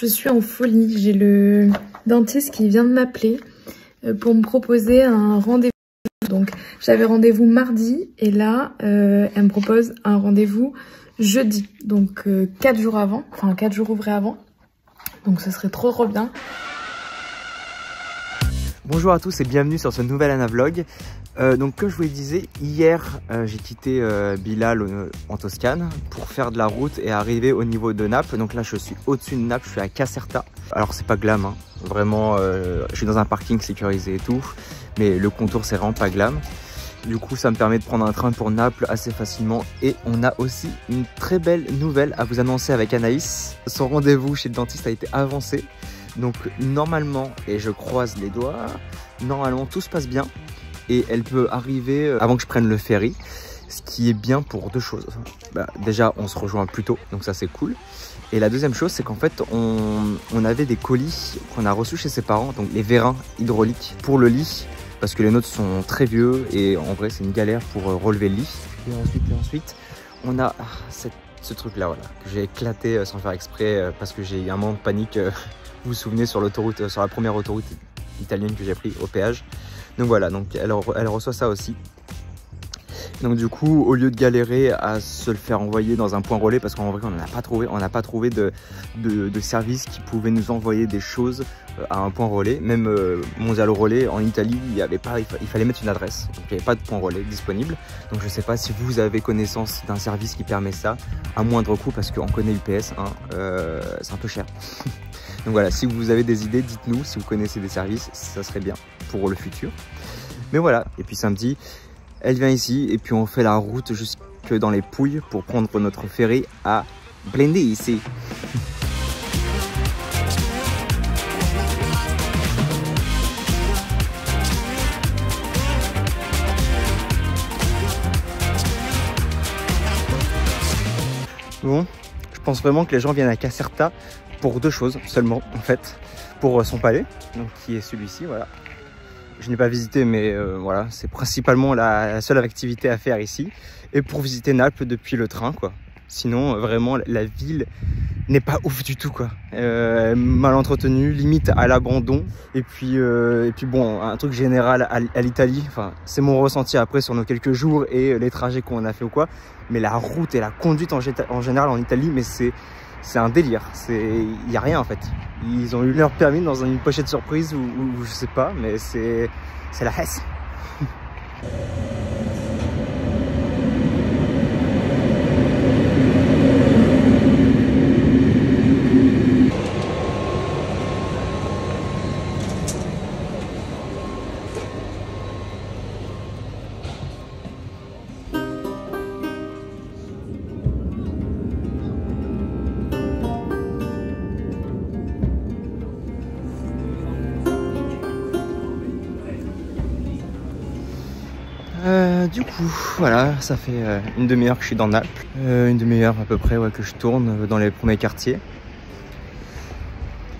Je suis en folie, j'ai le dentiste qui vient de m'appeler pour me proposer un rendez-vous. Donc j'avais rendez-vous mardi et là elle me propose un rendez-vous jeudi. Donc 4 jours avant, enfin 4 jours ouvrés avant. Donc ce serait trop bien. Bonjour à tous et bienvenue sur ce nouvel Anavlog. Donc comme je vous le disais, hier j'ai quitté Bilal en Toscane pour faire de la route et arriver au niveau de Naples. Donc là je suis au-dessus de Naples, je suis à Caserta. Alors c'est pas glam, hein. Vraiment je suis dans un parking sécurisé et tout, mais le contour c'est vraiment pas glam. Du coup ça me permet de prendre un train pour Naples assez facilement. Et on a aussi une très belle nouvelle à vous annoncer avec Anaïs. Son rendez-vous chez le dentiste a été avancé. Donc normalement, et je croise les doigts, normalement tout se passe bien. Et elle peut arriver avant que je prenne le ferry. Ce qui est bien pour deux choses. Déjà on se rejoint plus tôt, donc ça c'est cool. Et la deuxième chose c'est qu'en fait on avait des colis qu'on a reçus chez ses parents. Donc les vérins hydrauliques pour le lit. Parce que les nôtres sont très vieux et en vrai c'est une galère pour relever le lit. Et ensuite on a ce truc là, voilà, que j'ai éclaté sans faire exprès parce que j'ai eu un moment de panique. Vous vous souvenez sur l'autoroute, sur la première autoroute italienne que j'ai pris au péage. Donc voilà, donc elle reçoit ça aussi. Donc du coup, au lieu de galérer à se le faire envoyer dans un point relais, parce qu'en vrai on n'a pas trouvé de service qui pouvait nous envoyer des choses à un point relais. Même Mondial Relais en Italie, il fallait mettre une adresse. Donc il n'y avait pas de point relais disponible. Donc je ne sais pas si vous avez connaissance d'un service qui permet ça à moindre coût, parce qu'on connaît UPS, hein, c'est un peu cher. Donc voilà, si vous avez des idées, dites-nous si vous connaissez des services, ça serait bien pour le futur. Mais voilà, et puis samedi, elle vient ici et puis on fait la route jusque dans les Pouilles pour prendre notre ferry à Brindisi. Bon, je pense vraiment que les gens viennent à Caserta pour deux choses seulement en fait. Pour son palais, donc qui est celui-ci, voilà. Je n'ai pas visité, mais voilà, c'est principalement la seule activité à faire ici. Et pour visiter Naples depuis le train, quoi. Sinon, vraiment, la ville n'est pas ouf du tout, quoi. Mal entretenue, limite à l'abandon. Et puis bon, un truc général à l'Italie, enfin, c'est mon ressenti après sur nos quelques jours et les trajets qu'on a fait ou quoi. Mais la route et la conduite en général en Italie, mais c'est un délire. Il n'y a rien en fait. Ils ont eu leur permis dans une pochette surprise ou je sais pas, mais c'est la Hesse. Du coup, voilà, ça fait une demi-heure que je suis dans Naples. Une demi-heure à peu près, ouais, que je tourne dans les premiers quartiers.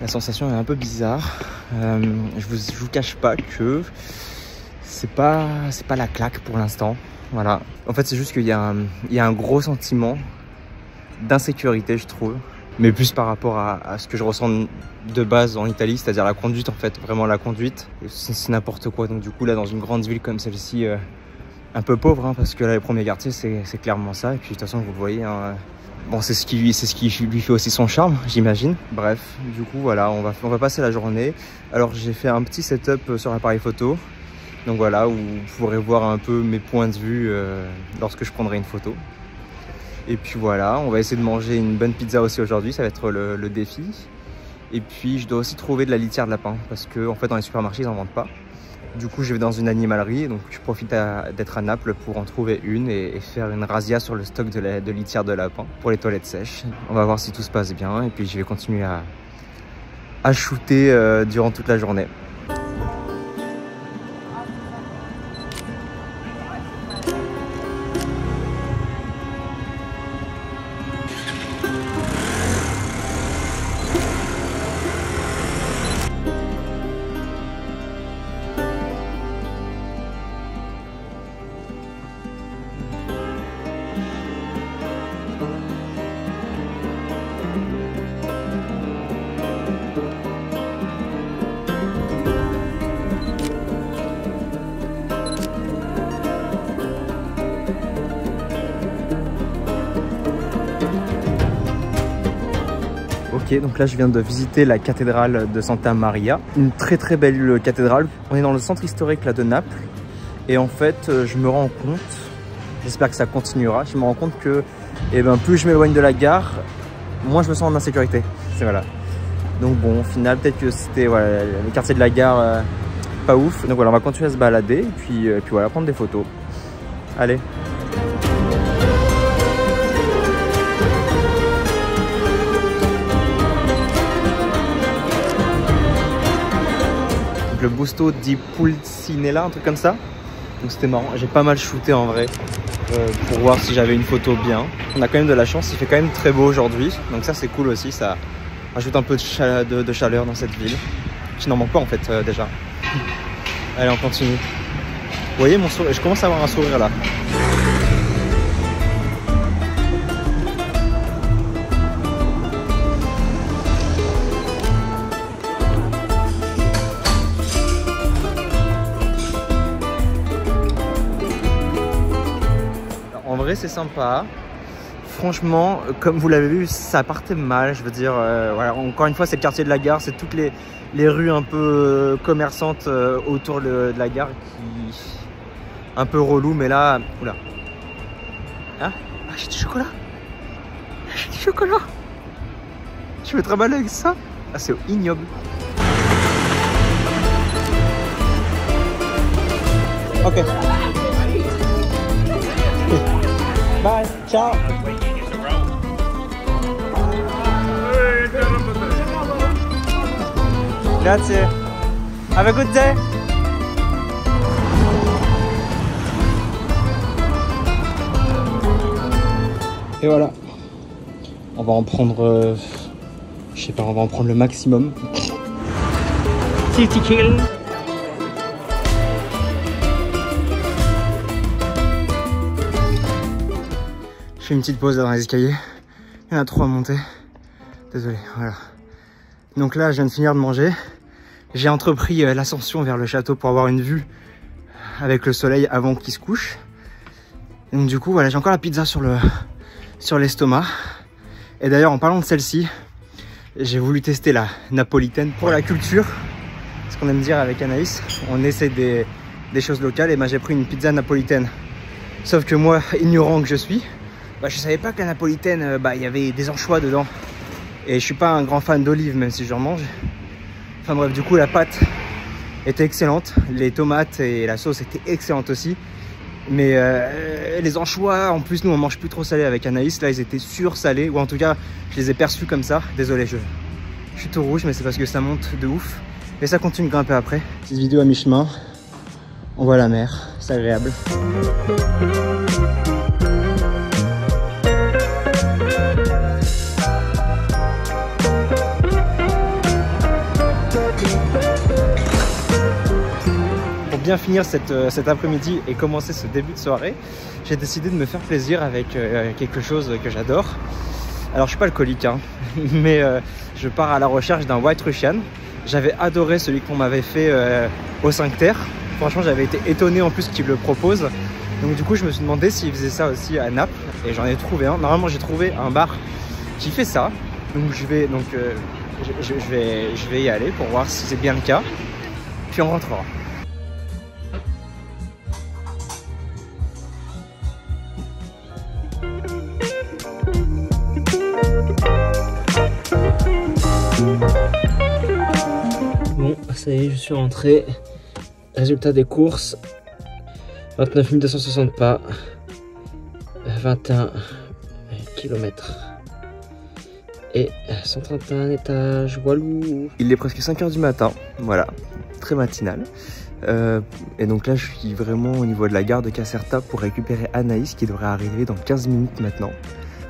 La sensation est un peu bizarre. Je vous cache pas que c'est pas la claque pour l'instant. Voilà. En fait, c'est juste qu'il y a un gros sentiment d'insécurité, je trouve. Mais plus par rapport à ce que je ressens de base en Italie, c'est-à-dire la conduite en fait, vraiment la conduite. C'est n'importe quoi. Donc du coup, là, dans une grande ville comme celle-ci, un peu pauvre, hein, parce que là les premiers quartiers c'est clairement ça. Et puis de toute façon vous le voyez, hein, bon, c'est ce qui lui fait aussi son charme, j'imagine. Bref, du coup voilà, on va passer la journée. Alors j'ai fait un petit setup sur l'appareil photo, donc voilà, où vous pourrez voir un peu mes points de vue lorsque je prendrai une photo. Et puis voilà, on va essayer de manger une bonne pizza aussi aujourd'hui, ça va être le défi. Et puis je dois aussi trouver de la litière de lapin, parce que en fait dans les supermarchés ils n'en vendent pas. Du coup, je vais dans une animalerie, donc je profite d'être à Naples pour en trouver une et faire une razzia sur le stock de litière de lapin pour les toilettes sèches. On va voir si tout se passe bien et puis je vais continuer à shooter durant toute la journée. Ok, donc là je viens de visiter la cathédrale de Santa Maria. Une très très belle cathédrale. On est dans le centre historique là de Naples. Et en fait, je me rends compte, j'espère que ça continuera, je me rends compte que plus je m'éloigne de la gare, moins je me sens en insécurité. Voilà. Donc bon, au final, peut-être que c'était voilà, le quartier de la gare pas ouf. Donc voilà, on va continuer à se balader et puis voilà, prendre des photos. Allez. Donc le Busto di Pulcinella, un truc comme ça. Donc c'était marrant, j'ai pas mal shooté en vrai pour voir si j'avais une photo bien. On a quand même de la chance, il fait quand même très beau aujourd'hui. Donc ça c'est cool aussi, ça rajoute un peu de chaleur dans cette ville. Qui n'en manque pas en fait déjà. Allez, on continue. Vous voyez mon sourire, je commence à avoir un sourire là. En vrai c'est sympa. Franchement, comme vous l'avez vu, ça partait mal. Je veux dire, voilà, encore une fois, c'est le quartier de la gare, c'est toutes les rues un peu commerçantes autour de la gare qui un peu relou. Mais là, oula, ah, j'ai du chocolat. J'ai du chocolat. Je me travaille avec ça. Ah, c'est ignoble. Ok. Bye, ciao. Grazie. Have a good day. Et voilà. On va en prendre, je sais pas, on va en prendre le maximum. 50 kills. Je fais une petite pause là dans les escaliers. Il y en a trop à monter. Désolé, voilà. Donc là, je viens de finir de manger. J'ai entrepris l'ascension vers le château pour avoir une vue avec le soleil avant qu'il se couche. Donc du coup, voilà, j'ai encore la pizza sur l'estomac. Et d'ailleurs, en parlant de celle-ci, j'ai voulu tester la napolitaine pour la culture. Ce qu'on aime dire avec Anaïs, on essaie des choses locales. Et ben, j'ai pris une pizza napolitaine. Sauf que moi, ignorant que je suis, je savais pas que la napolitaine, il y avait des anchois dedans. Et je suis pas un grand fan d'olives, même si j'en mange. Enfin bref, du coup la pâte était excellente. Les tomates et la sauce étaient excellentes aussi. Mais les anchois, en plus nous on mange plus trop salé avec Anaïs. Là ils étaient sursalés, ou en tout cas je les ai perçus comme ça. Désolé, je suis tout rouge, mais c'est parce que ça monte de ouf. Et ça continue de grimper après. Petite vidéo à mi-chemin. On voit la mer, c'est agréable. Bien finir cet après-midi et commencer ce début de soirée, j'ai décidé de me faire plaisir avec quelque chose que j'adore. Alors je suis pas alcoolique hein, mais je pars à la recherche d'un White Russian. J'avais adoré celui qu'on m'avait fait au 5 Terre. Franchement j'avais été étonné en plus qu'il le propose. Donc du coup je me suis demandé s'il faisait ça aussi à Naples et j'en ai trouvé un. Normalement j'ai trouvé un bar qui fait ça. Donc je vais y aller pour voir si c'est bien le cas. Puis on rentrera. Bon, ça y est, je suis rentré. Résultat des courses, 29 260 pas, 21 km et 131 étages. Walou. Il est presque 5 h du matin, voilà, très matinal. Et donc là, je suis vraiment au niveau de la gare de Caserta pour récupérer Anaïs qui devrait arriver dans 15 minutes maintenant.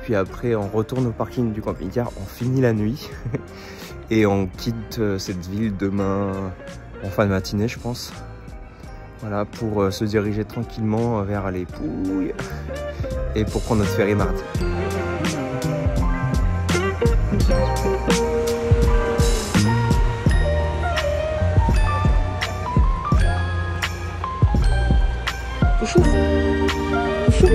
Puis après, on retourne au parking du camping-car, on finit la nuit et on quitte cette ville demain en fin de matinée, je pense. Voilà, pour se diriger tranquillement vers les Pouilles et pour prendre notre ferry mardi. Chou, chou,